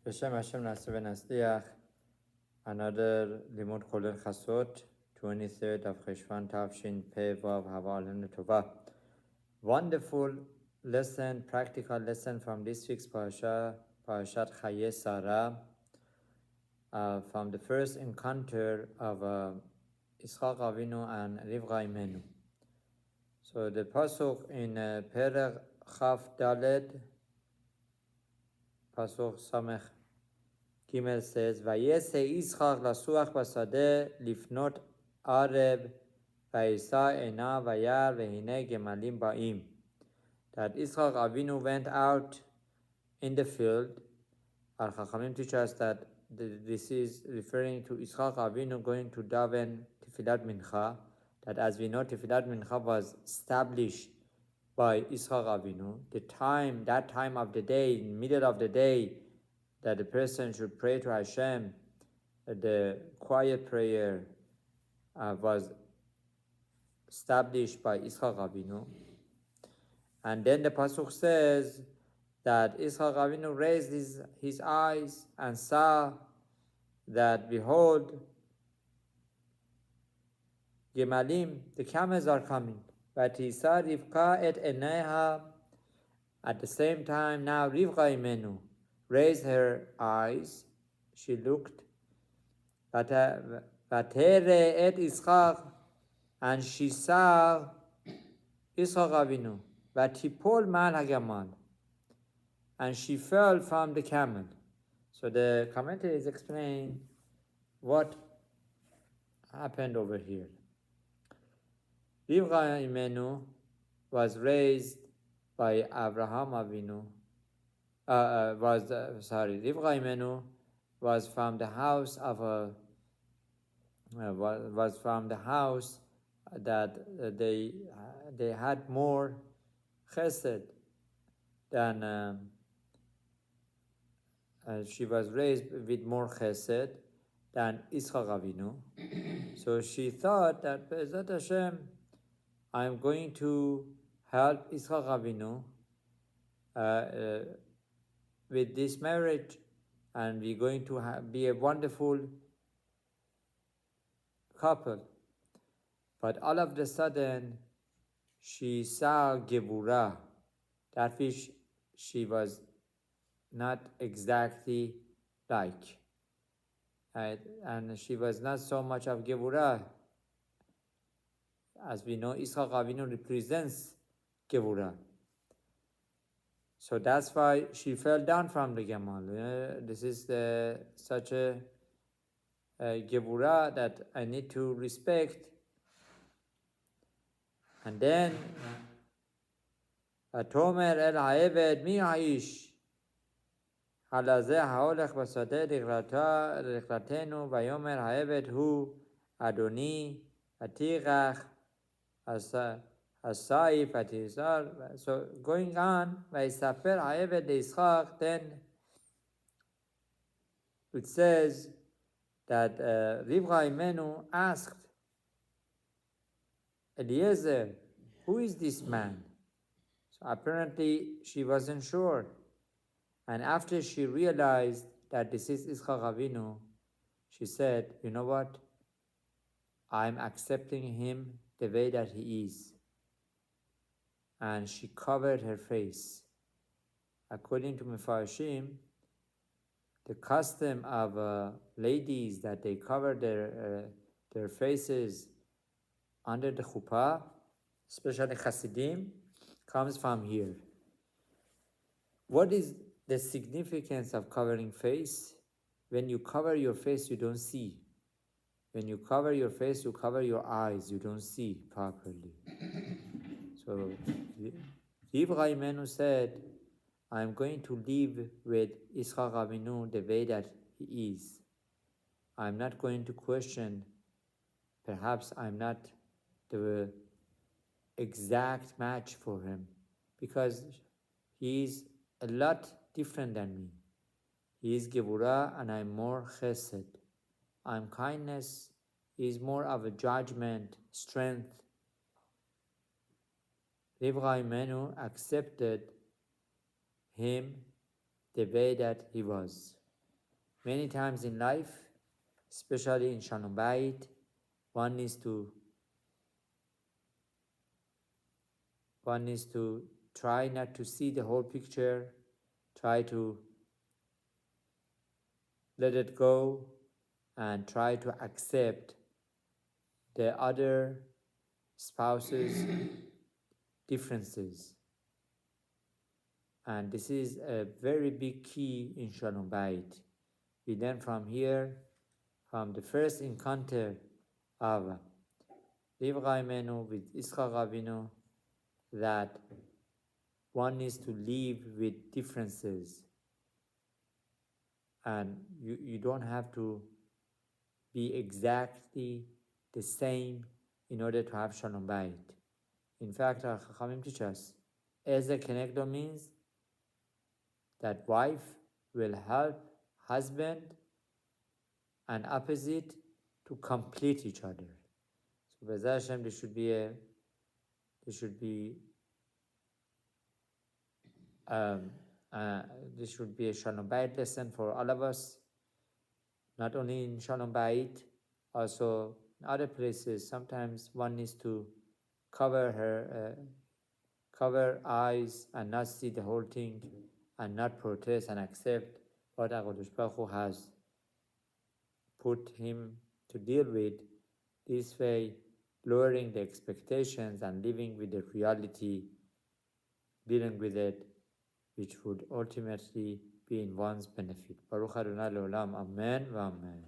Beshem Hashem Naseh Nasliach, another Limud Kolen Chasot, 23rd of Cheshvan Tavshin Pei Vav Hava Alenu Tova. Wonderful lesson, practical lesson from this week's Parashat Hayye Sara, from the first encounter of Yitzchak Avinu and Rivka Imenu. So the pasuk in Perek Chaf Dalet, pasuk Samech Gimel says, "Vayese Yitzchak lasuach basade lifnot arev vayisa ena vayar vehine gemalim ba'im." That Yitzchak Avinu went out in the field. Our Chachamim teach us that this is referring to Yitzchak Avinu going to daven Tefillat Mincha. That, as we know, Tefillat Mincha was established by Yitzchak Avinu. That time of the day, in the middle of the day, that the person should pray to Hashem, the quiet prayer was established by Yitzchak Avinu. And then the pasuk says that Yitzchak Avinu raised his eyes and saw that, behold, Gemalim, the camels are coming. But he saw Rivka et eneha. At the same time, now Rivka Imenu raised her eyes. She looked. Vatere et Yitzchak, and she saw Yitzchak Avinu. Vatipol mal hagamal, and she fell from the camel. So the commentaries explain what happened over here. Rivka Imenu was raised by Abraham Avinu. Rivka Imenu was from the house of that they had more chesed than she was raised with more chesed than Yitzchak Avinu. So she thought that Be'ezrat Hashem, I'm going to help Yitzchak Avinu with this marriage, and we're going to be a wonderful couple. But all of a sudden, she saw Geburah, that which she was not exactly like. Right? And she was not so much of Geburah. As we know, Yitzchak Avinu represents Geburah. So that's why she fell down from the Gemal. This is such a Geburah that I need to respect. And then, Atomer el ha'eved mi ha'ish halazeh ha'olech basadeh liklatenu vayomer ha'eved hu Adoni atirach Asayif atisar. So going on, Vayisaper ha'eved Yitzchak, then it says that Rivka Imenu asked Eliezer, who is this man? So apparently she wasn't sure. And after she realized that this is Yitzchak Avinu, she said, you know what? I'm accepting him the way that he is. And she covered her face. According to Mefarshim, the custom of ladies that they cover their faces under the chuppah, especially Hasidim, comes from here. What is the significance of covering face? When you cover your face, you don't see. When you cover your face, you cover your eyes, you don't see properly. So Rivka Imenu said, I'm going to live with Yitzchak Avinu the way that he is. I'm not going to question, perhaps I'm not the exact match for him, because he is a lot different than me. He is Geburah and I'm more chesed. I'm kindness, he is more of a judgment, strength. Rivka Imenu accepted him the way that he was. Many times in life, especially in Shalom Bayit, one needs to try not to see the whole picture, try to let it go, and try to accept the other spouse's differences. And this is a very big key in Shalom Bayit. We learn from here, from the first encounter of Rivka Imenu with Yitzchak Avinu, that one needs to live with differences, and you don't have to be exactly the same in order to have Shalom Bayit. In fact, our Chachamim teach us, Eze Kenegdo means that wife will help husband and opposite to complete each other. So B'ezras Hashem, this should be a Shalom Bayit lesson for all of us, not only in Shalom Bayit, also in other places. Sometimes one needs to cover eyes and not see the whole thing, and not protest and accept what HaKadosh Baruch Hu has put him to deal with. This way, lowering the expectations and living with the reality, dealing with it, which would ultimately be in one's benefit. Baruch Adonai Leolam, Amen, Amen.